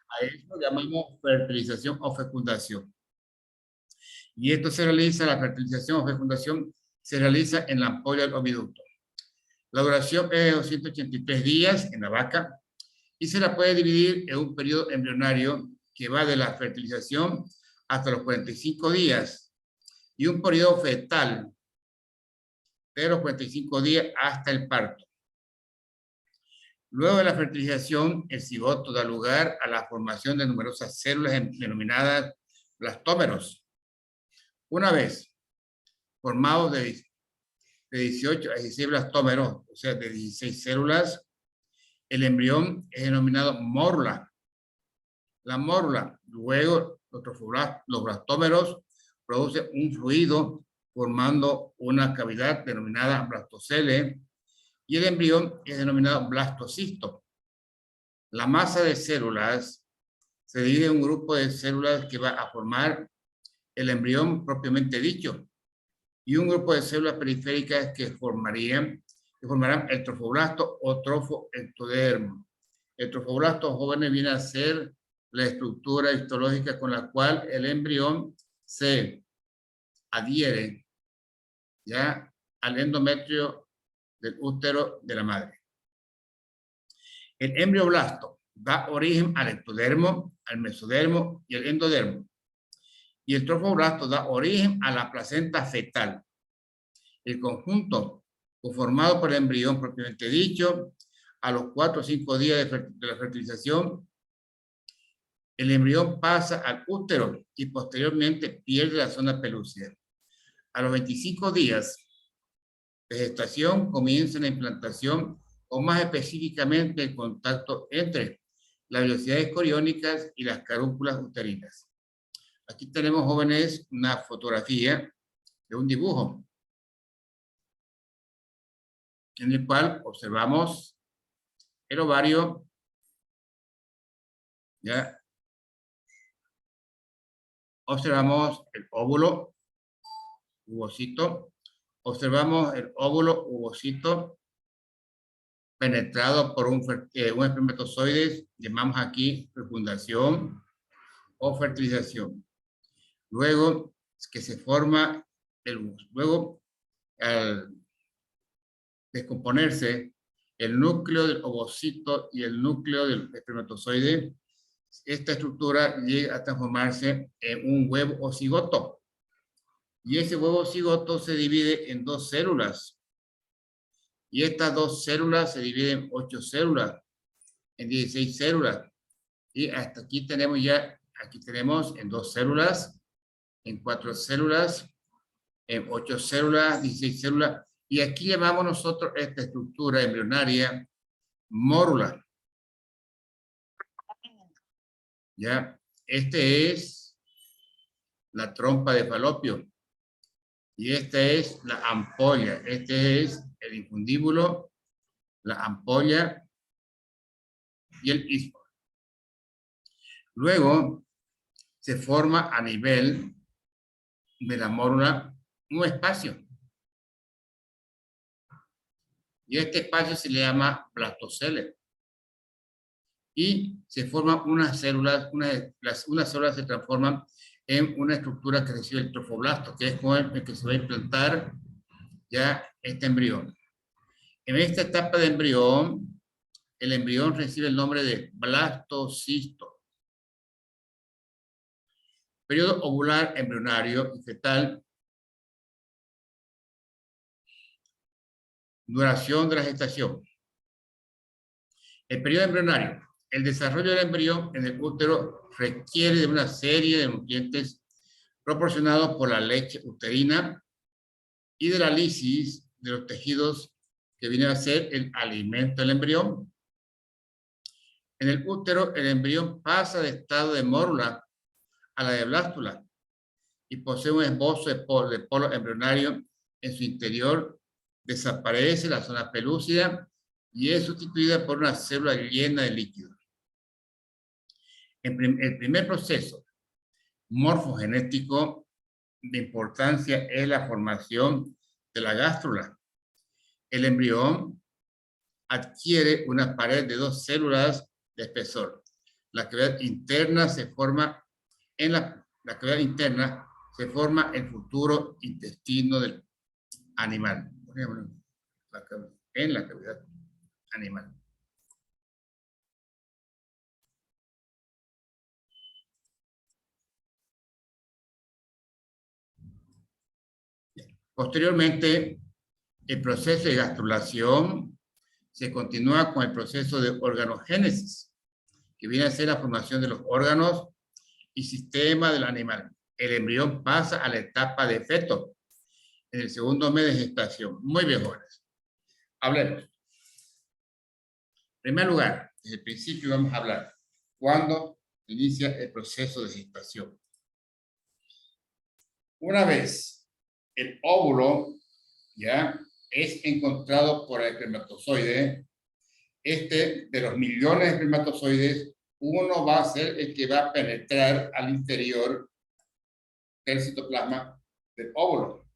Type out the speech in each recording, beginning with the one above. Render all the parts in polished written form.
A eso llamamos fertilización o fecundación. Y esto se realiza, la fertilización o fecundación, se realiza en la ampolla del oviducto. La duración es de 283 días en la vaca y se la puede dividir en un periodo embrionario que va de la fertilización hasta los 45 días y un periodo fetal de los 45 días hasta el parto. Luego de la fertilización, el cigoto da lugar a la formación de numerosas células denominadas blastómeros. Una vez formados de 18 a 16 blastómeros, o sea, de 16 células, el embrión es denominado mórula. La mórula, luego los blastómeros producen un fluido formando una cavidad denominada blastocele y el embrión es denominado blastocisto. La masa de células se divide en un grupo de células que va a formar el embrión propiamente dicho y un grupo de células periféricas que formarán el trofoblasto o trofoectodermo. El trofoblasto jóvenes viene a ser la estructura histológica con la cual el embrión se adhiere ya al endometrio del útero de la madre. El embrioblasto da origen al ectodermo, al mesodermo y al endodermo. Y el trofoblasto da origen a la placenta fetal. El conjunto conformado por el embrión propiamente dicho, a los 4 o 5 días de la fertilización, el embrión pasa al útero y posteriormente pierde la zona pelúcida. A los 25 días de gestación comienza la implantación o más específicamente el contacto entre las velocidades coriónicas y las carúnculas uterinas. Aquí tenemos, jóvenes, una fotografía de un dibujo en el cual observamos el ovario, ya observamos el óvulo, ovocito, observamos el óvulo, ovocito, penetrado por un espermatozoide, llamamos aquí fecundación o fertilización. Luego que se forma luego al descomponerse el núcleo del ovocito y el núcleo del espermatozoide, esta estructura llega a transformarse en un huevo o cigoto. Y ese huevo cigoto se divide en 2 células. Y estas 2 células se dividen en 8 células, en 16 células. Y hasta aquí tenemos ya, aquí tenemos en 2 células, en 4 células, en 8 células, 16 células. Y aquí llamamos nosotros esta estructura embrionaria mórula. Ya, este es la trompa de Falopio. Y esta es la ampolla. Este es el infundíbulo, la ampolla y el istmo. Luego se forma a nivel de la mórula un espacio. Y este espacio se le llama blastocele. Y se forman unas células, unas células se transforman en una estructura que recibe el trofoblasto, que es con el que se va a implantar ya este embrión. En esta etapa de embrión, el embrión recibe el nombre de blastocisto. Periodo ovular, embrionario y fetal. Duración de la gestación. El periodo embrionario. El desarrollo del embrión en el útero requiere de una serie de nutrientes proporcionados por la leche uterina y de la lisis de los tejidos que vienen a ser el alimento del embrión. En el útero, el embrión pasa de estado de mórula a la de blástula y posee un esbozo de polo embrionario en su interior. Desaparece la zona pelúcida y es sustituida por una célula llena de líquido. El primer proceso morfogenético de importancia es la formación de la gástrula. El embrión adquiere una pared de 2 células de espesor. La cavidad interna se forma en la cavidad interna se forma el futuro intestino del animal. Por ejemplo, en la cavidad animal. Posteriormente, el proceso de gastrulación se continúa con el proceso de organogénesis, que viene a ser la formación de los órganos y sistema del animal. El embrión pasa a la etapa de feto en el segundo mes de gestación. Muy bien, jóvenes. Hablemos. En primer lugar, desde el principio vamos a hablar cuándo inicia el proceso de gestación. Una vez el óvulo ya es encontrado por el espermatozoide, de los millones de espermatozoides, uno va a ser el que va a penetrar al interior del citoplasma del óvulo.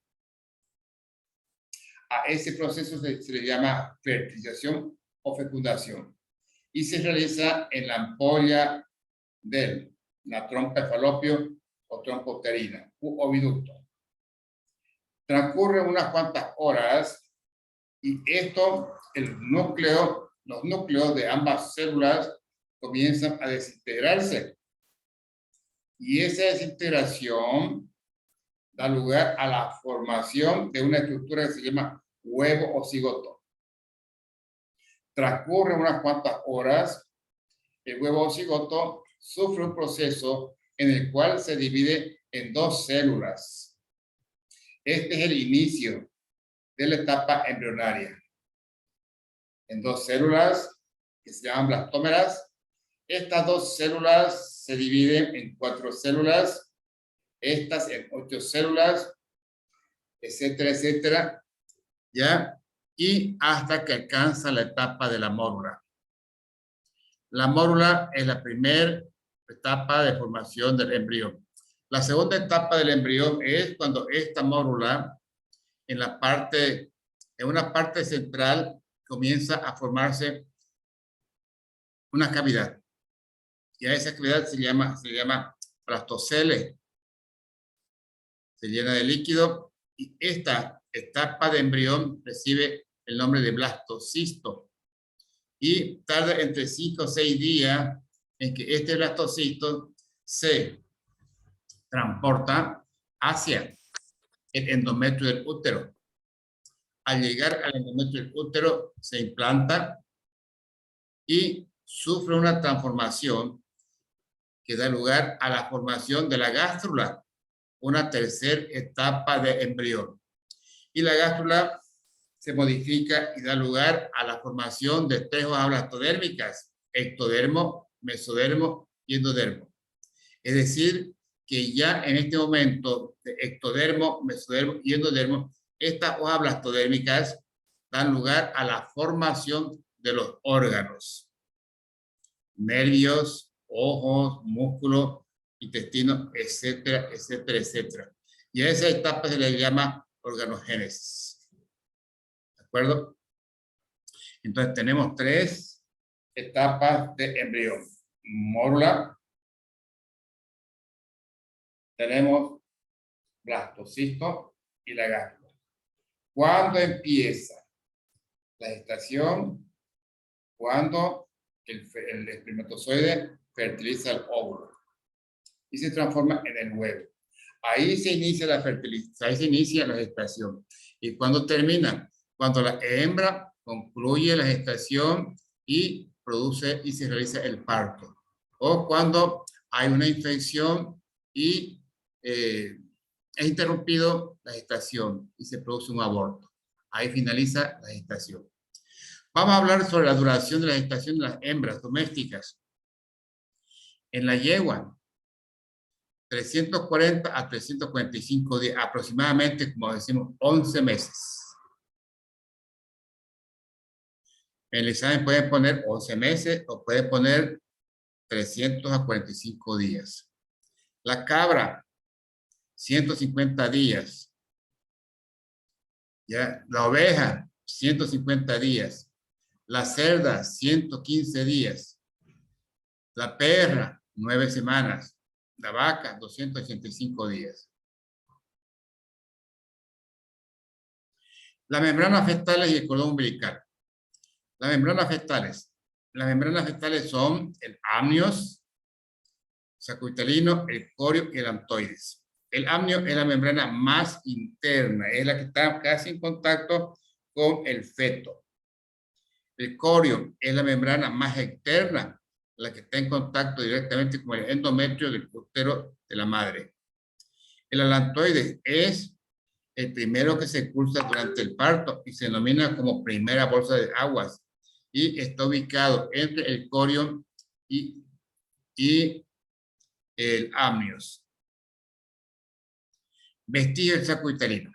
A ese proceso se le llama fertilización o fecundación y se realiza en la ampolla de la trompa de falopio o trompa uterina u oviducto. Transcurren unas cuantas horas y los núcleos de ambas células comienzan a desintegrarse. Y esa desintegración da lugar a la formación de una estructura que se llama huevo o cigoto. Transcurren unas cuantas horas, el huevo o cigoto sufre un proceso en el cual se divide en dos células. Este es el inicio de la etapa embrionaria. En dos células que se llaman blastómeras. Estas dos células se dividen en 4 células, estas en 8 células, etcétera, etcétera, ¿ya? Y hasta que alcanza la etapa de la mórula. La mórula es la primera etapa de formación del embrión. La segunda etapa del embrión es cuando esta mórula, en una parte central, comienza a formarse una cavidad. Y a esa cavidad se llama blastocele. Se llena de líquido y esta etapa de embrión recibe el nombre de blastocisto. Y tarda entre 5 o 6 días en que este blastocisto se transporta hacia el endometrio del útero. Al llegar al endometrio del útero se implanta y sufre una transformación que da lugar a la formación de la gástrula, una tercera etapa de embrión. Y la gástrula se modifica y da lugar a la formación de 3 hojas blastodérmicas, ectodermo, mesodermo y endodermo. Es decir, que ya en este momento de ectodermo, mesodermo y endodermo, estas hojas blastodérmicas dan lugar a la formación de los órganos, nervios, ojos, músculos, intestino, etcétera, etcétera, etcétera. Y a esa etapa se le llama organogénesis. ¿De acuerdo? Entonces tenemos 3 etapas de embrión. Mórula, tenemos blastocisto y la gástrula. ¿Cuándo empieza la gestación? Cuando el espermatozoide fertiliza el óvulo y se transforma en el huevo. Ahí se inicia la fertilización, ahí se inicia la gestación. ¿Y cuándo termina? Cuando la hembra concluye la gestación y produce y se realiza el parto. O cuando hay una infección y es interrumpido la gestación y se produce un aborto. Ahí finaliza la gestación. Vamos a hablar sobre la duración de la gestación de las hembras domésticas. En la yegua, 340 a 345 días, aproximadamente, como decimos, 11 meses. En el examen pueden poner 11 meses o pueden poner 300 a 45 días. La cabra, 150 días. ¿Ya? La oveja, 150 días. La cerda, 115 días. La perra, 9 semanas. La vaca, 285 días. Las membranas fetales y el cordón umbilical. Las membranas fetales son el amnios, sacubitalino, el corio y el amptoides. El amnio es la membrana más interna, es la que está casi en contacto con el feto. El corio es la membrana más externa, la que está en contacto directamente con el endometrio del útero de la madre. El alantoides es el primero que se expulsa durante el parto y se denomina como primera bolsa de aguas y está ubicado entre el corio y el amnios. Vestigio del saco uterino.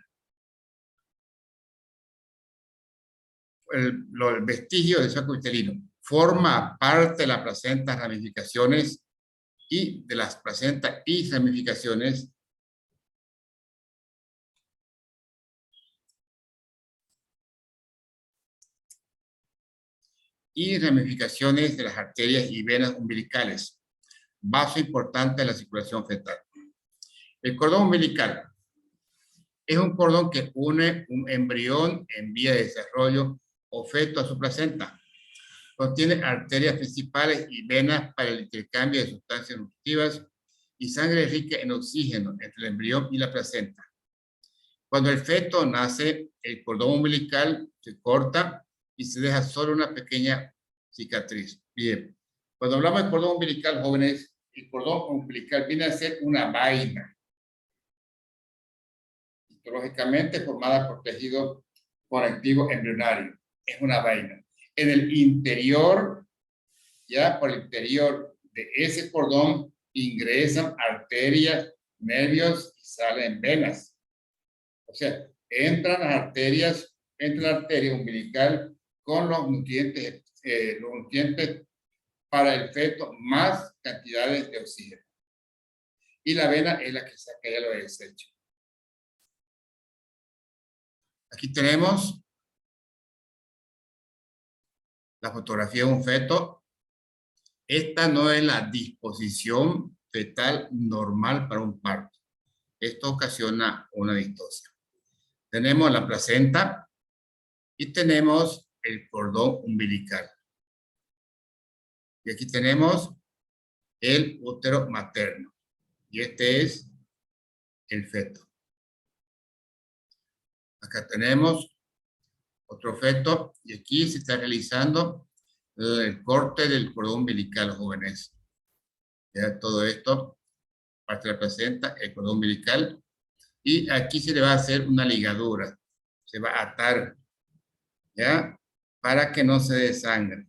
El vestigio del saco uterino forma parte de la placenta, ramificaciones y de las placentas y ramificaciones de las arterias y venas umbilicales, vaso importante de la circulación fetal. El cordón umbilical es un cordón que une un embrión en vía de desarrollo o feto a su placenta. Contiene arterias principales y venas para el intercambio de sustancias nutritivas y sangre rica en oxígeno entre el embrión y la placenta. Cuando el feto nace, el cordón umbilical se corta y se deja solo una pequeña cicatriz. Bien, cuando hablamos de cordón umbilical, jóvenes, el cordón umbilical viene a ser una vaina, histológicamente formada por tejido conectivo embrionario. Es una vaina. En el interior, ya por el interior de ese cordón, ingresan arterias, nervios y salen venas. O sea, entran las arterias, entra la arteria umbilical con los nutrientes para el feto, más cantidades de oxígeno. Y la vena es la que saca ya lo desecho. Aquí tenemos la fotografía de un feto. Esta no es la disposición fetal normal para un parto. Esto ocasiona una distosia. Tenemos la placenta y tenemos el cordón umbilical. Y aquí tenemos el útero materno. Y este es el feto. Acá tenemos otro feto y aquí se está realizando el corte del cordón umbilical, jóvenes. Ya todo esto, parte de la placenta, el cordón umbilical, y aquí se le va a hacer una ligadura, se va a atar, ¿ya? Para que no se desangre.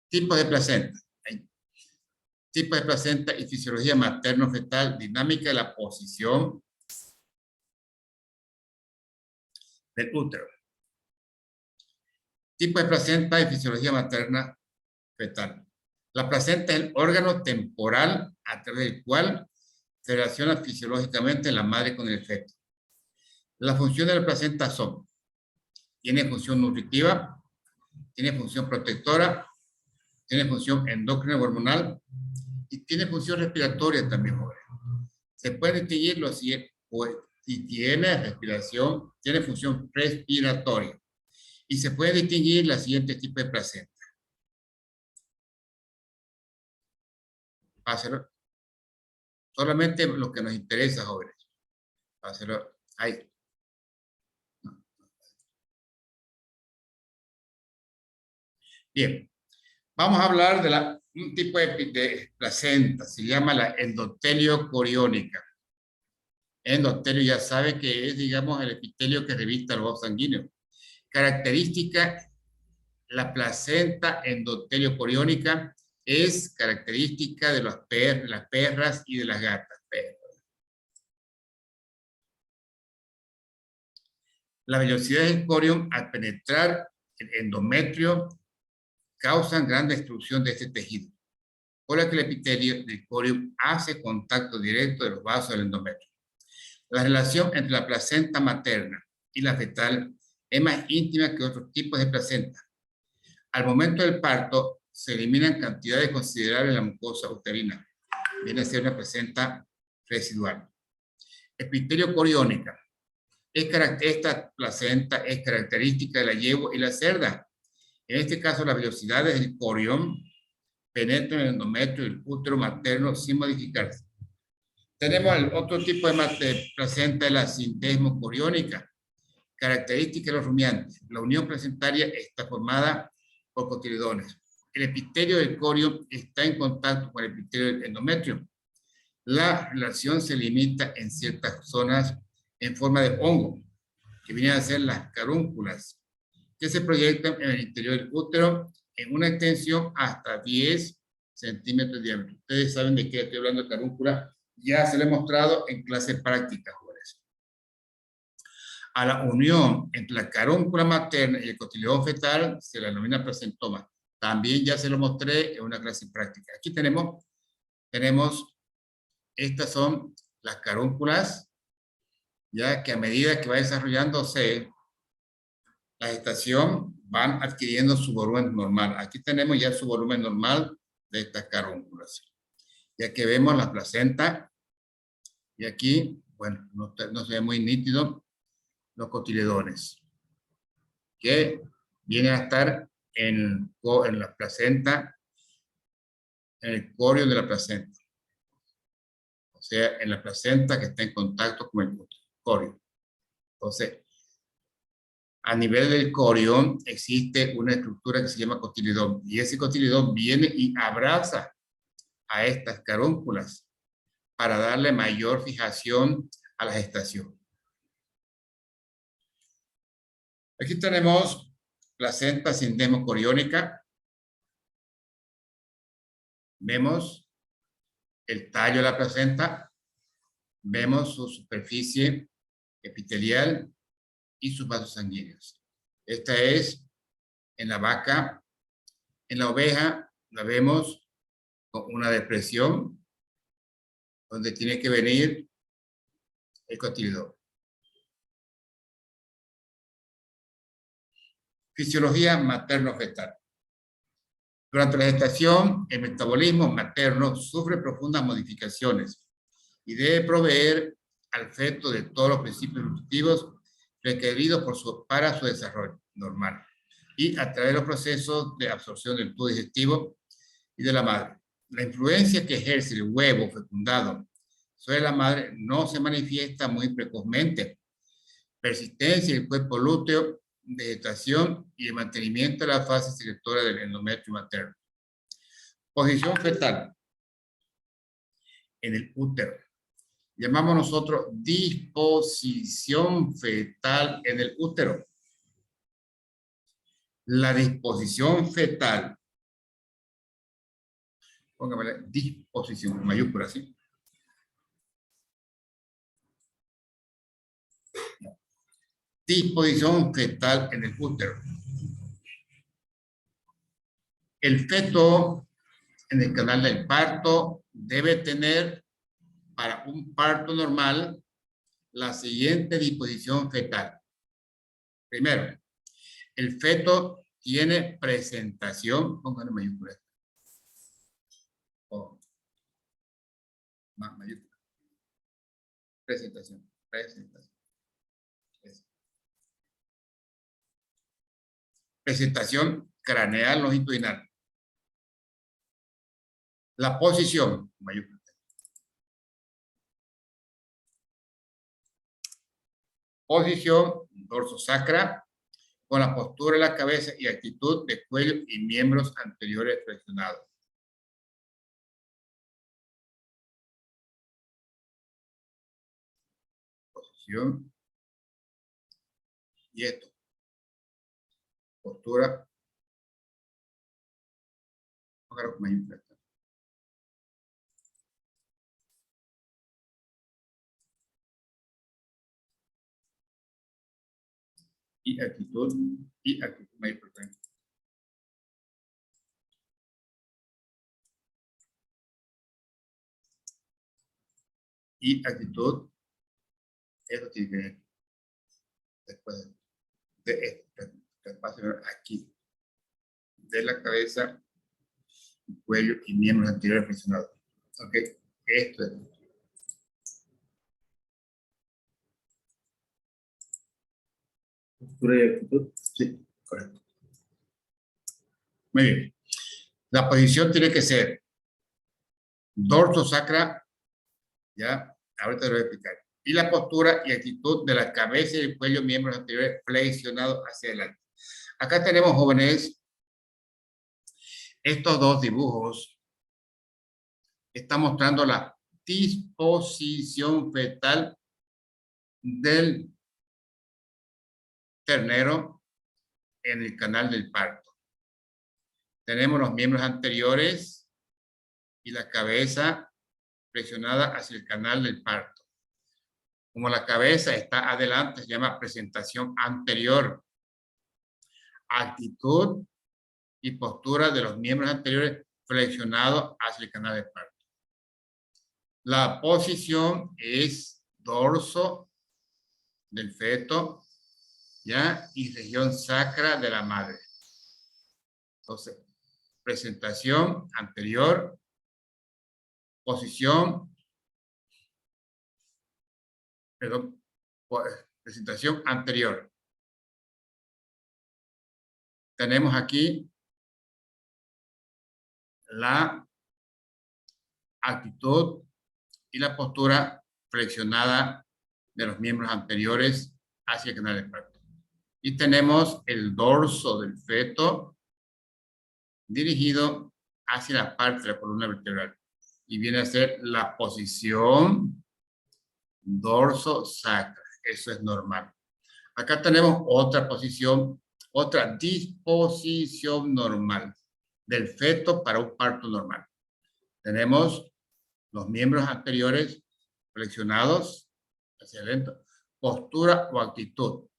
Tipos de placenta. Tipos de placenta y fisiología materno-fetal, dinámica de la posición del útero. Tipo de placenta y fisiología materna fetal. La placenta es el órgano temporal a través del cual se relaciona fisiológicamente la madre con el feto. Las funciones de la placenta son: tiene función nutritiva, tiene función protectora, tiene función endocrina hormonal y tiene función respiratoria también, joven. Se puede distinguirlo si tiene respiración, tiene función respiratoria. Y se puede distinguir la siguiente tipo de placenta. Páselo. Solamente lo que nos interesa, jóvenes. Páselo. Ahí. Bien. Vamos a hablar de un tipo de placenta. Se llama la endotelio coriónica. Endotelio ya sabe que es, digamos, el epitelio que revista el vaso sanguíneo. Característica: la placenta endotelio coriónica es característica de las perras y de las gatas. La velocidad del corium al penetrar el endometrio causan gran destrucción de este tejido, por lo que el epitelio del corium hace contacto directo de los vasos del endometrio. La relación entre la placenta materna y la fetal es más íntima que otros tipos de placenta. Al momento del parto, se eliminan cantidades considerables de la mucosa uterina. Viene a ser una placenta residual. Epitelio coriónica. Esta placenta es característica de la yegua y la cerda. En este caso, las velocidades del corión penetran en el endometrio del útero materno sin modificarse. Tenemos el otro tipo de placenta, la sintesmo coriónica, característica de los rumiantes. La unión placentaria está formada por cotiledones. El epitelio del corión está en contacto con el epitelio del endometrio. La relación se limita en ciertas zonas en forma de hongo, que vienen a ser las carúnculas, que se proyectan en el interior del útero en una extensión hasta 10 centímetros de diámetro. Ustedes saben de qué estoy hablando de carúncula, ya se lo he mostrado en clases prácticas, jóvenes. A la unión entre la carúncula materna y el cotiledón fetal se la denomina placentoma. También ya se lo mostré en una clase práctica. Aquí tenemos estas son las carúnculas, ya que a medida que va desarrollándose la gestación, van adquiriendo su volumen normal. Aquí tenemos ya su volumen normal de estas carúnculas. Ya que vemos la placenta, y aquí, bueno, no se ve muy nítido, los cotiledones, que vienen a estar en la placenta, en el corio de la placenta. O sea, en la placenta que está en contacto con el corio. Entonces, a nivel del corión existe una estructura que se llama cotiledón, y ese cotiledón viene y abraza a estas carúnculas para darle mayor fijación a la gestación. Aquí tenemos placenta sintesmo coriónica. Vemos el tallo de la placenta, vemos su superficie epitelial y sus vasos sanguíneos. Esta es en la vaca. En la oveja la vemos con una depresión donde tiene que venir el cotiledón. Fisiología materno-fetal. Durante la gestación, el metabolismo materno sufre profundas modificaciones y debe proveer al feto de todos los principios nutritivos requeridos para su desarrollo normal y a través de los procesos de absorción del tubo digestivo y de la madre. La influencia que ejerce el huevo fecundado sobre la madre no se manifiesta muy precozmente. Persistencia del cuerpo lúteo, vegetación y el mantenimiento de la fase selectora del endometrio materno. Posición fetal en el útero. Llamamos nosotros disposición fetal en el útero. La disposición fetal, póngame disposición en mayúscula, ¿sí? Disposición fetal en el útero. El feto en el canal del parto debe tener, para un parto normal, la siguiente disposición fetal. Primero, el feto tiene presentación, pónganle mayúscula. O más mayúscula. Presentación. Presentación craneal longitudinal. La posición, mayúscula. Posición dorsosacra con la postura de la cabeza y actitud de cuello y miembros anteriores flexionados. Posición. Y esto. Postura. Y actitud muy importante. Y actitud, eso tiene que ver después de esto, aquí, de la cabeza, cuello y miembros anteriores flexionados. Ok, esto es. Postura y actitud. Sí, correcto. Muy bien. La posición tiene que ser dorso sacra, ya, ahorita lo voy a explicar. Y la postura y actitud de la cabeza y el cuello, miembros anteriores flexionados hacia adelante. Acá tenemos, jóvenes, estos dos dibujos. Están mostrando la disposición fetal del ternero en el canal del parto. Tenemos los miembros anteriores y la cabeza flexionada hacia el canal del parto. Como la cabeza está adelante, se llama presentación anterior. Actitud y postura de los miembros anteriores flexionados hacia el canal del parto. La posición es dorso del feto, ¿ya? Y región sacra de la madre. Entonces, presentación anterior, posición, perdón, presentación anterior. Tenemos aquí la actitud y la postura flexionada de los miembros anteriores hacia el canal del parto. Y tenemos el dorso del feto dirigido hacia la parte de la columna vertebral. Y viene a ser la posición dorso sacra. Eso es normal. Acá tenemos otra posición, otra disposición normal del feto para un parto normal. Tenemos los miembros anteriores flexionados hacia adentro, postura o actitud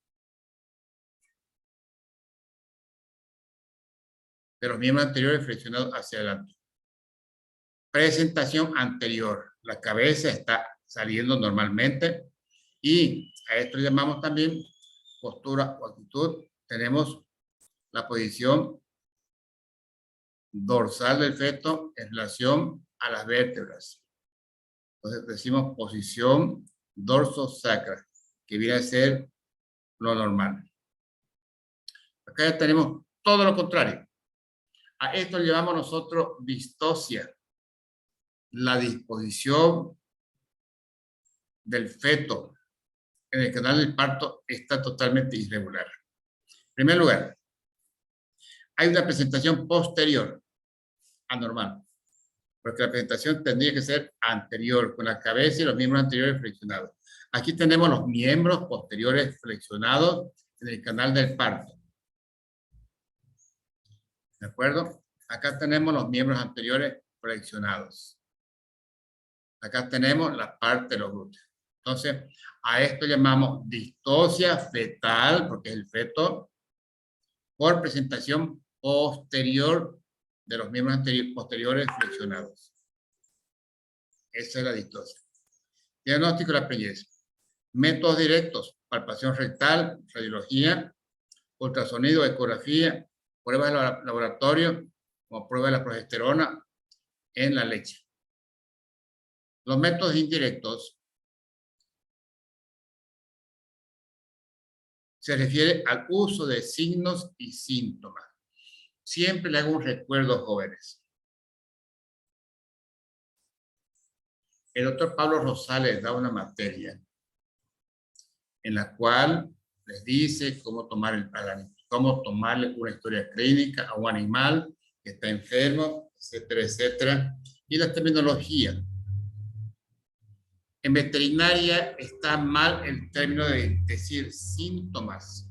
de los miembros anteriores flexionados hacia adelante. Presentación anterior, la cabeza está saliendo normalmente y a esto le llamamos también postura o actitud. Tenemos la posición dorsal del feto en relación a las vértebras. Entonces decimos posición dorso-sacra, que viene a ser lo normal. Acá ya tenemos todo lo contrario. A esto le llamamos nosotros distosia. La disposición del feto en el canal del parto está totalmente irregular. En primer lugar, hay una presentación posterior, anormal, porque la presentación tendría que ser anterior, con la cabeza y los miembros anteriores flexionados. Aquí tenemos los miembros posteriores flexionados en el canal del parto. ¿De acuerdo? Acá tenemos los miembros anteriores flexionados. Acá tenemos la parte de los glúteos. Entonces, a esto llamamos distosia fetal, porque es el feto, por presentación posterior de los miembros posteriores flexionados. Esa es la distosia. Diagnóstico de la preñez. Métodos directos: palpación rectal, radiología, ultrasonido, ecografía, pruebas de laboratorio, como prueba de la progesterona en la leche. Los métodos indirectos se refiere al uso de signos y síntomas. Siempre le hago un recuerdo, jóvenes. El doctor Pablo Rosales da una materia en la cual les dice cómo tomarle una historia clínica a un animal que está enfermo, etcétera, etcétera, y la terminología. En veterinaria está mal el término de decir síntomas.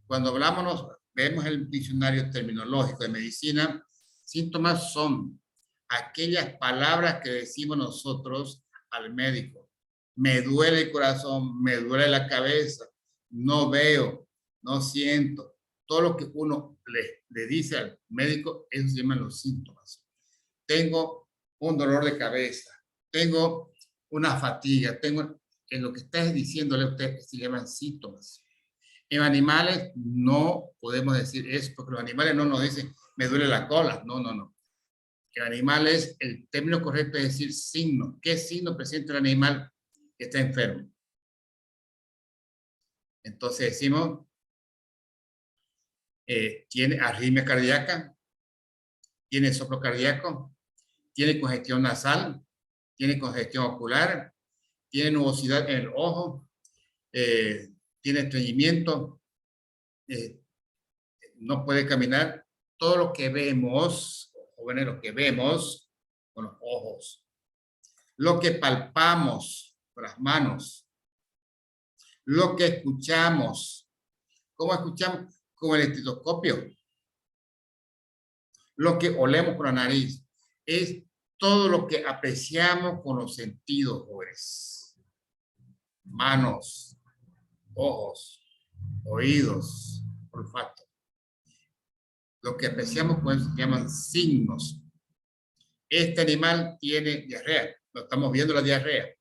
Cuando vemos el diccionario terminológico de medicina, síntomas son aquellas palabras que decimos nosotros al médico. Me duele el corazón, me duele la cabeza, no veo, no siento. Todo lo que uno le dice al médico, eso se llaman los síntomas. Tengo un dolor de cabeza, tengo una fatiga, en lo que estás diciéndole a usted se llaman síntomas. En animales no podemos decir eso, porque los animales no nos dicen, me duele la cola. No, no, no. El animal es, el término correcto es decir signo. ¿Qué signo presenta el animal que está enfermo? Entonces decimos, tiene arritmia cardíaca, tiene soplo cardíaco, tiene congestión nasal, tiene congestión ocular, tiene nubosidad en el ojo, tiene estreñimiento, no puede caminar. Todo lo que vemos, jóvenes, lo que vemos con los ojos, lo que palpamos con las manos, lo que escuchamos. ¿Cómo escuchamos? Con el estetoscopio. Lo que olemos con la nariz. Es todo lo que apreciamos con los sentidos, jóvenes. Manos, ojos, oídos, olfato. Lo que apreciamos con eso se llaman signos. Este animal tiene diarrea. Lo estamos viendo la diarrea.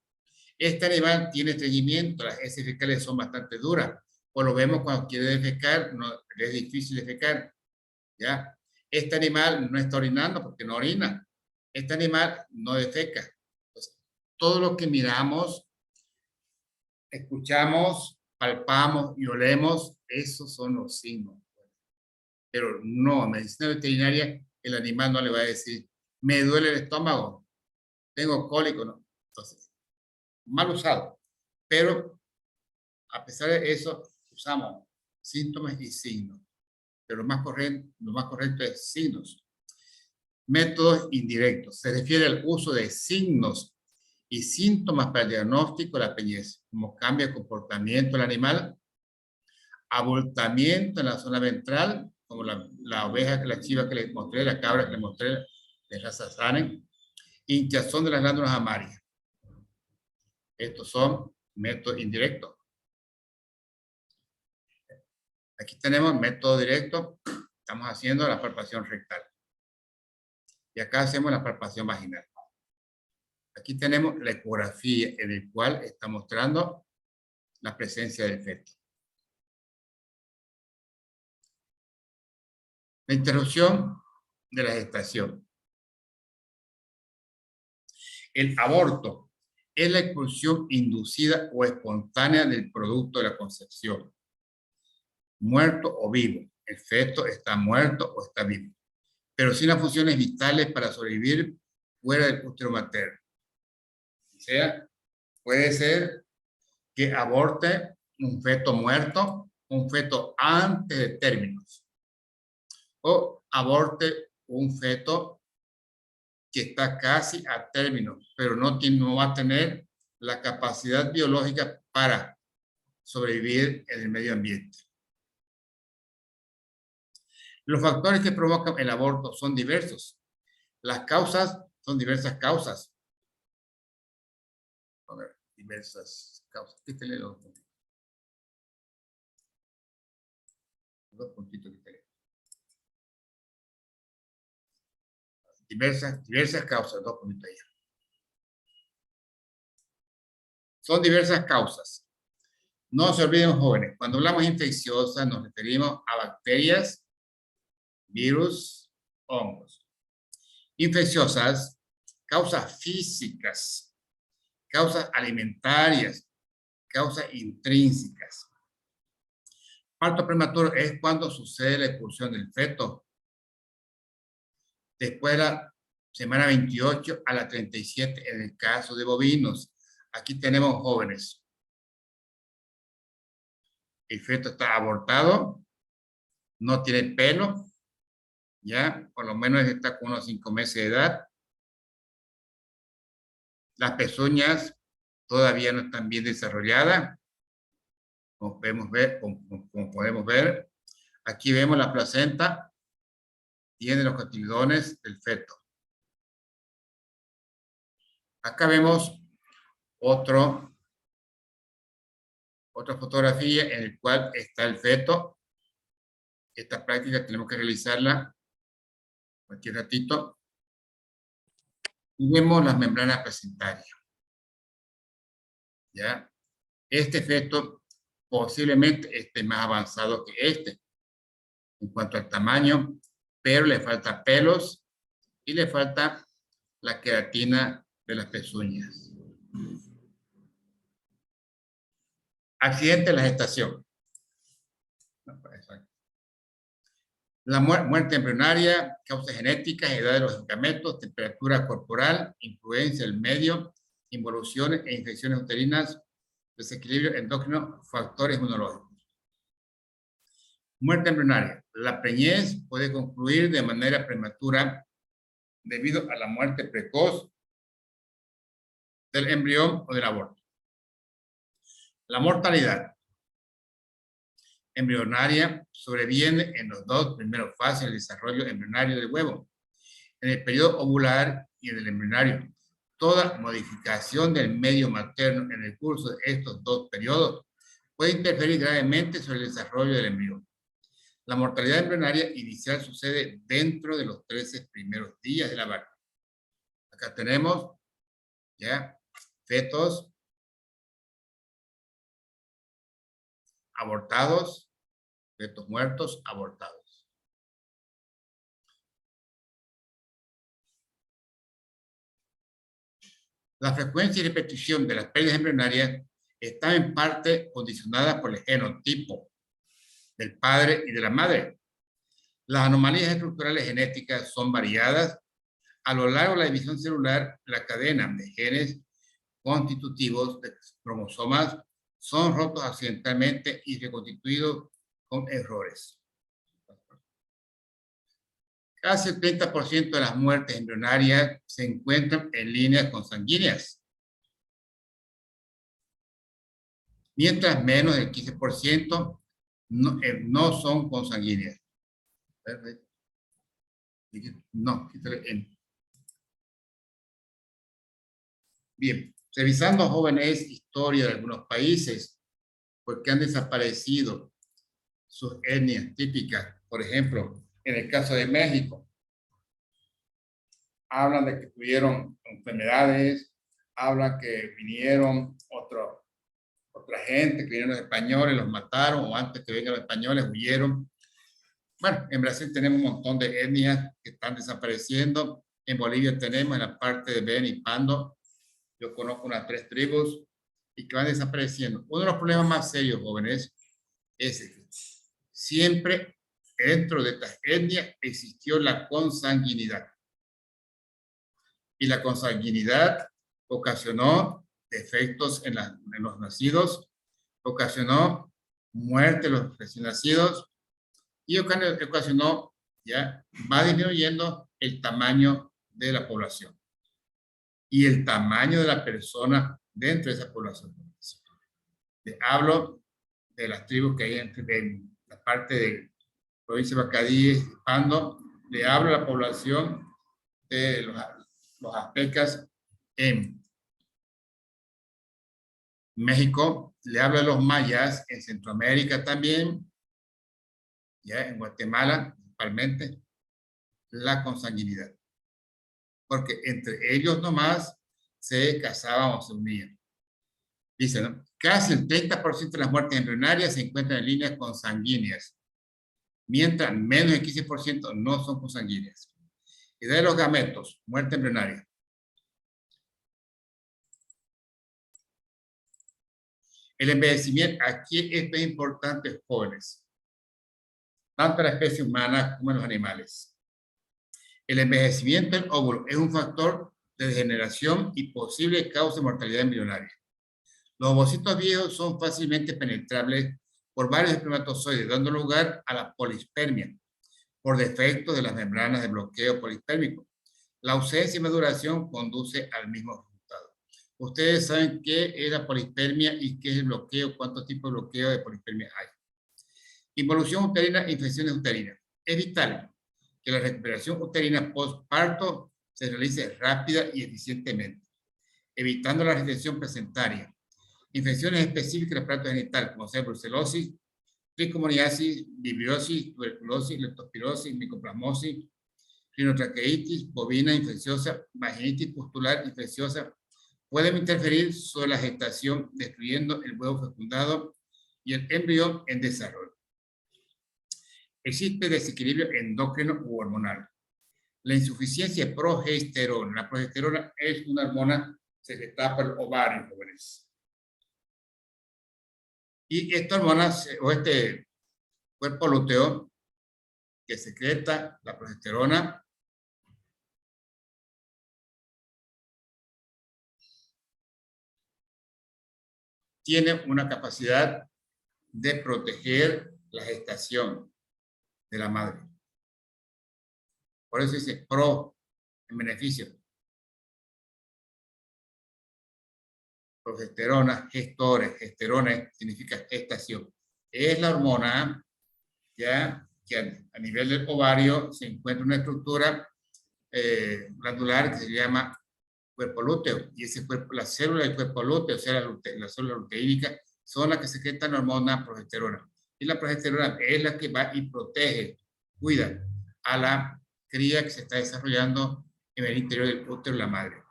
Este animal tiene estreñimiento. Las heces fecales son bastante duras. Pues lo vemos cuando quiere defecar, no, es difícil defecar. ¿Ya? Este animal no está orinando porque no orina. Este animal no defeca. Entonces, todo lo que miramos, escuchamos, palpamos y olemos, esos son los signos. Pero no, en medicina veterinaria, el animal no le va a decir, me duele el estómago, tengo cólico, no. Entonces, mal usado. Pero, a pesar de eso, usamos síntomas y signos. Pero lo más correcto es signos. Métodos indirectos. Se refiere al uso de signos y síntomas para el diagnóstico de la peñez, como cambio de comportamiento del animal, abultamiento en la zona ventral, como la oveja, la chiva que les mostré, la cabra que les mostré, de raza Sanen, hinchazón de las glándulas mamarias. Estos son métodos indirectos. Aquí tenemos método directo, estamos haciendo la palpación rectal. Y acá hacemos la palpación vaginal. Aquí tenemos la ecografía en el cual está mostrando la presencia del feto. La interrupción de la gestación. El aborto es la expulsión inducida o espontánea del producto de la concepción. Muerto o vivo. El feto está muerto o está vivo, pero sin las funciones vitales para sobrevivir fuera del útero materno. O sea, puede ser que aborte un feto muerto, un feto antes de términos, o aborte un feto que está casi a término, pero no va a tener la capacidad biológica para sobrevivir en el medio ambiente. Los factores que provocan el aborto son diversos. Las causas son diversas causas. A ver, diversas causas. Quítale los puntitos. Dos puntitos, quítale. Diversas causas, dos puntitos ahí. Son diversas causas. No se olviden, jóvenes, cuando hablamos infecciosa nos referimos a bacterias, virus, hongos. Infecciosas, causas físicas, causas alimentarias, causas intrínsecas. Parto prematuro es cuando sucede la expulsión del feto después de la semana 28 a la 37 en el caso de bovinos. Aquí tenemos jóvenes. El feto está abortado, no tiene pelo, ya, por lo menos está con unos 5 meses de edad. Las pezuñas todavía no están bien desarrolladas, como podemos ver. Aquí vemos la placenta, tiene los cotiledones del feto. Acá vemos otra fotografía en la cual está el feto. Esta práctica tenemos que realizarla cualquier ratito. Y vemos las membranas placentarias. ¿Ya? Este feto posiblemente esté más avanzado que este en cuanto al tamaño, pero le falta pelos y le falta la queratina de las pezuñas. Accidente en la gestación. La muerte embrionaria, causas genéticas, edad de los gametos, temperatura corporal, influencia del medio, involuciones e infecciones uterinas, desequilibrio endocrino, factores inmunológicos. Muerte embrionaria. La preñez puede concluir de manera prematura debido a la muerte precoz del embrión o del aborto. La mortalidad embrionaria sobreviene en los dos primeros fases del desarrollo embrionario del huevo, en el periodo ovular y en el embrionario. Toda modificación del medio materno en el curso de estos dos periodos puede interferir gravemente sobre el desarrollo del embrión. La mortalidad embrionaria inicial sucede dentro de los 13 primeros días de la vaca. Acá tenemos ya fetos abortados, fetos muertos abortados. La frecuencia y repetición de las pérdidas embrionarias está en parte condicionada por el genotipo del padre y de la madre. Las anomalías estructurales genéticas son variadas. A lo largo de la división celular, la cadena de genes constitutivos de cromosomas son rotos accidentalmente y reconstituidos con errores. Casi el 30% de las muertes embrionarias se encuentran en líneas consanguíneas, mientras menos del 15% no son consanguíneas. No, quítale N. Bien, revisando jóvenes historia de algunos países, porque han desaparecido sus etnias típicas. Por ejemplo, en el caso de México, hablan de que tuvieron enfermedades, hablan que vinieron otra gente, que vinieron los españoles, los mataron, o antes que vengan los españoles, huyeron. Bueno, en Brasil tenemos un montón de etnias que están desapareciendo. En Bolivia tenemos en la parte de Beni y Pando, yo conozco unas 3 tribus y que van desapareciendo. Uno de los problemas más serios, jóvenes, es que siempre dentro de estas etnias existió la consanguinidad. Y la consanguinidad ocasionó defectos en los nacidos, ocasionó muerte de los recién nacidos y ocasionó, ya va disminuyendo el tamaño de la población y el tamaño de la persona dentro de esa población. Hablo de las tribus que hay en la parte de provincia de Bacadí, Pando, le hablo a la población de los aztecas en México, le hablo a los mayas en Centroamérica también, ya en Guatemala, principalmente, la consanguinidad. Porque entre ellos nomás se casaban o se unían. Dice, ¿no? Casi el 30% de las muertes embrionarias se encuentran en líneas consanguíneas, mientras menos del 15% no son consanguíneas. Edad de los gametos, muerte embrionaria. El envejecimiento, aquí esto es importante, jóvenes, tanto en la especie humana como en los animales. El envejecimiento del óvulo es un factor de degeneración y posible causa de mortalidad embrionaria. Los ovocitos viejos son fácilmente penetrables por varios espermatozoides, dando lugar a la polispermia, por defecto de las membranas de bloqueo polispérmico. La ausencia y maduración conduce al mismo resultado. Ustedes saben qué es la polispermia y qué es el bloqueo, cuántos tipos de bloqueo de polispermia hay. Involución uterina e infecciones uterinas. Es vital que la recuperación uterina postparto se realice rápida y eficientemente, evitando la retención placentaria. Infecciones específicas del aparato genital, como sea brucelosis, tricomoniasis, vibriosis, tuberculosis, leptospirosis, micoplasmosis, rinotraqueitis, bovina infecciosa, vaginitis pustular infecciosa, pueden interferir sobre la gestación, destruyendo el huevo fecundado y el embrión en desarrollo. existe desequilibrio endocrino u hormonal. La insuficiencia de progesterona. La progesterona es una hormona secretada por el ovario, jóvenes. Y esta hormona, o este cuerpo lúteo, que secreta la progesterona, tiene una capacidad de proteger la gestación de la madre. Por eso dice pro, en beneficio. Progesterona, gesterona significa gestación. Es la hormona ya que a nivel del ovario se encuentra una estructura glandular que se llama cuerpo lúteo. Y ese cuerpo, la célula del cuerpo lúteo, o sea, la célula luteínica, son las que secretan la hormona progesterona. Y la progesterona es la que va y protege, cuida a la cría que se está desarrollando en el interior del útero de la madre.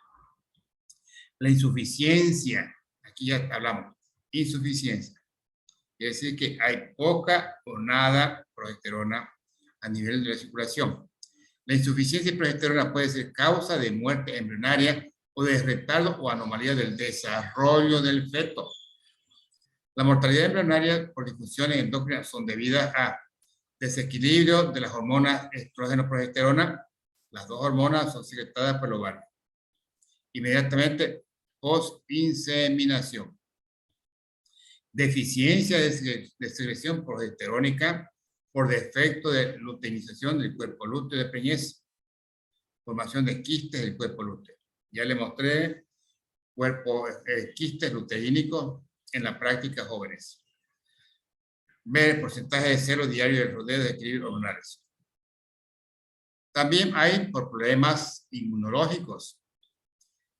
La insuficiencia, aquí ya hablamos, insuficiencia. Quiere decir que hay poca o nada progesterona a nivel de la circulación. La insuficiencia de progesterona puede ser causa de muerte embrionaria o de retardo o anomalía del desarrollo del feto. La mortalidad embrionaria por disfunciones endócrinas son debidas a desequilibrio de las hormonas estrógeno-progesterona. Las dos hormonas son secretadas por el ovario. Inmediatamente post-inseminación. Deficiencia de secreción progesterónica por defecto de luteinización del cuerpo lúteo de preñez. Formación de quistes del cuerpo lúteo. Ya le mostré quistes luteínicos en la práctica jóvenes. Ver el porcentaje de cero diario del rodeo de equilibrio hormonales. También hay por problemas inmunológicos.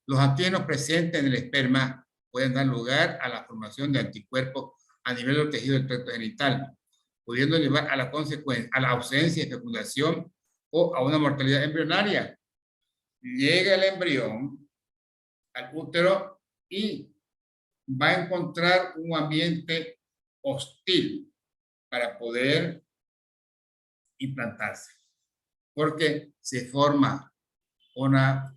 Los antígenos presentes en el esperma pueden dar lugar a la formación de anticuerpos a nivel del tejido del tracto genital, pudiendo llevar a la consecuencia, a la ausencia de fecundación o a una mortalidad embrionaria. Llega el embrión al útero y va a encontrar un ambiente hostil para poder implantarse, porque se forma una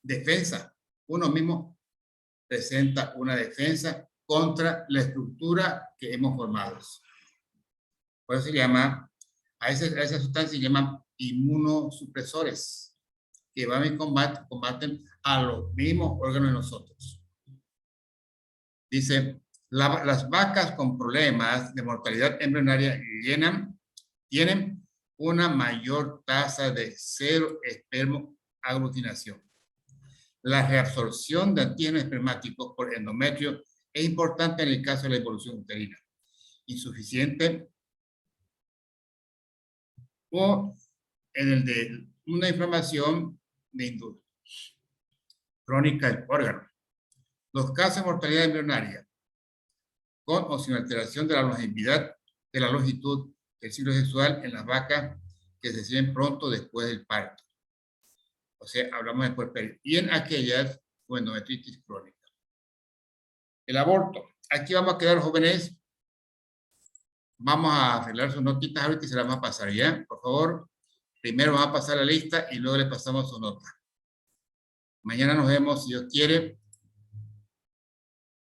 defensa. Uno mismo presenta una defensa contra la estructura que hemos formado. Por eso se llama, a esa sustancia se llaman inmunosupresores, que van y combaten a los mismos órganos de nosotros. Dice, las vacas con problemas de mortalidad embrionaria tienen una mayor tasa de cero espermoaglutinación. La reabsorción de antígenos espermáticos por endometrio es importante en el caso de la evolución uterina. Insuficiente o en el de una inflamación crónica del órgano. Los casos de mortalidad embrionaria con o sin alteración de la longevidad de la longitud del ciclo sexual en las vacas que se reciben pronto después del parto. O sea, hablamos de puerperio. Y en aquellas con endometritis crónica. El aborto. Aquí vamos a quedar, jóvenes. Vamos a arreglar sus notitas ahorita y se las vamos a pasar, ¿ya? Por favor, primero vamos a pasar la lista y luego le pasamos su nota. Mañana nos vemos, si Dios quiere,